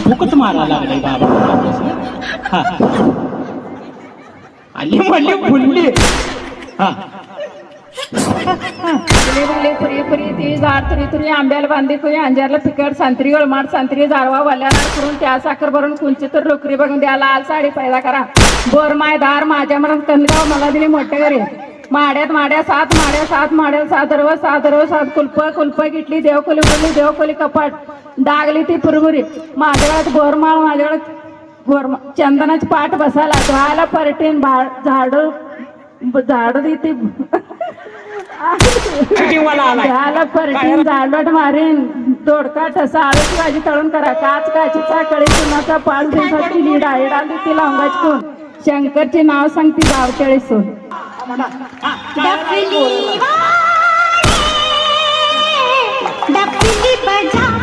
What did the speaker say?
भूकच मारा लागले बाबा. आली म्हणली फुलली. पुरी पुरी ती झाड तुरी तुरी आंब्याला बांधी कुई अंजारला फिकट संत्री गळमाट संत्री जारवा वाल्याला करून त्या साखर भरून कुंची तर लोकरी बघून द्या लाल साडी पैदा करा बोर माय धार माझ्या मनात कंदगाव मला दिली मोठे घरी माड्यात माड्या सात माड्या सात दरव सात कुलप गिटली देवकोली बोलली देवकोली कपाट डागली ती पुरबुरी माझ्याकडे बोरमाळ माझ्याकडे चंदनाची पाठ बसायला धुवायला परटीन झाड देते झाला परटीन झाडवट मारीन दोडका ठसा आळूची भाजी तळून करा काच काचीचा कडी सुनाचा 5 दिवसाची लीड आहे डाली ती लवंगाची कोण शंकरचे नाव सांगती गावतळी सोन.